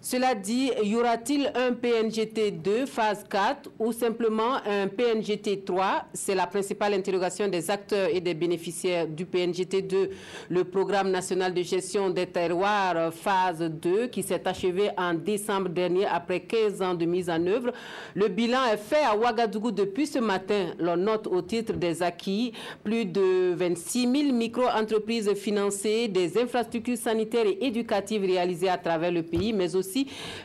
Cela dit, y aura-t-il un PNGT 2 phase 4 ou simplement un PNGT 3? C'est la principale interrogation des acteurs et des bénéficiaires du PNGT 2, le programme national de gestion des terroirs phase 2 qui s'est achevé en décembre dernier après 15 ans de mise en œuvre. Le bilan est fait à Ouagadougou depuis ce matin. L'on note au titre des acquis plus de 26 000 micro-entreprises financées, des infrastructures sanitaires et éducatives réalisées à travers le pays, mais aussi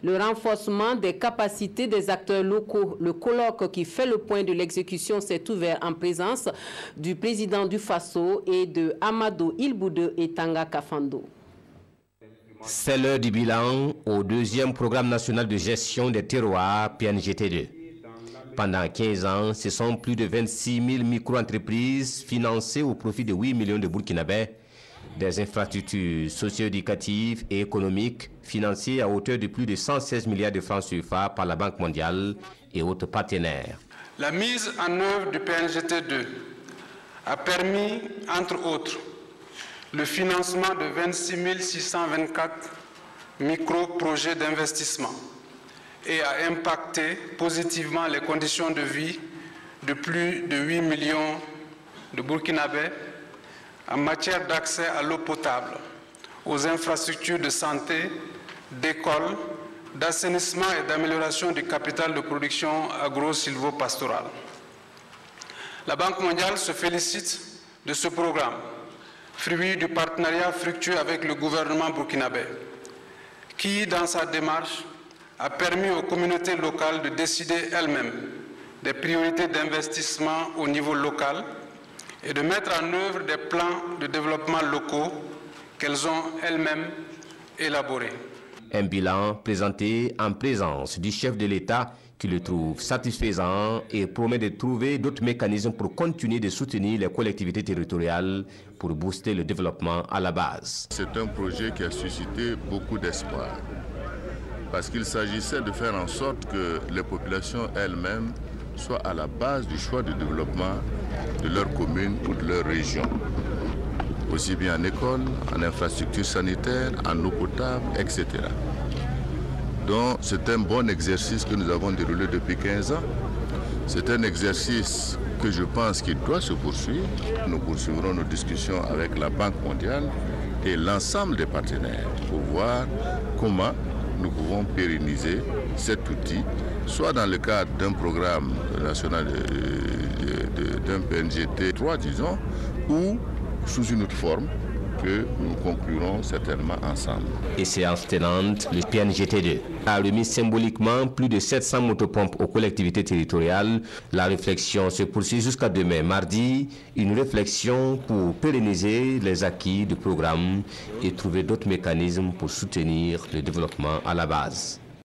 le renforcement des capacités des acteurs locaux. Le colloque qui fait le point de l'exécution s'est ouvert en présence du président du FASO et de Amadou Ilboude et Tanga Kafando. C'est l'heure du bilan au deuxième programme national de gestion des terroirs PNGT2. Pendant 15 ans, ce sont plus de 26 000 micro-entreprises financées au profit de 8 millions de Burkinabés, des infrastructures socio-éducatives et économiques financées à hauteur de plus de 116 milliards de francs CFA par la Banque mondiale et autres partenaires. La mise en œuvre du PNGT2 a permis, entre autres, le financement de 26 624 micro-projets d'investissement et a impacté positivement les conditions de vie de plus de 8 millions de Burkinabés en matière d'accès à l'eau potable, aux infrastructures de santé, d'école, d'assainissement et d'amélioration du capital de production agro-silvo-pastorale. La Banque mondiale se félicite de ce programme, fruit du partenariat fructueux avec le gouvernement burkinabé, qui, dans sa démarche, a permis aux communautés locales de décider elles-mêmes des priorités d'investissement au niveau local et de mettre en œuvre des plans de développement locaux qu'elles ont elles-mêmes élaborés. Un bilan présenté en présence du chef de l'État qui le trouve satisfaisant et promet de trouver d'autres mécanismes pour continuer de soutenir les collectivités territoriales pour booster le développement à la base. C'est un projet qui a suscité beaucoup d'espoir parce qu'il s'agissait de faire en sorte que les populations elles-mêmes soient à la base du choix de développement de leur commune ou de leur région, aussi bien en école, en infrastructure sanitaire, en eau potable, etc. Donc c'est un bon exercice que nous avons déroulé depuis 15 ans. C'est un exercice que je pense qu'il doit se poursuivre. Nous poursuivrons nos discussions avec la Banque mondiale et l'ensemble des partenaires pour voir comment nous pouvons pérenniser cet outil, soit dans le cadre d'un programme national d'un PNGT 3, disons, ou sous une autre forme que nous conclurons certainement ensemble. Et séance tenante, le PNGT2 a remis symboliquement plus de 700 motopompes aux collectivités territoriales. La réflexion se poursuit jusqu'à demain, mardi, une réflexion pour pérenniser les acquis du programme et trouver d'autres mécanismes pour soutenir le développement à la base.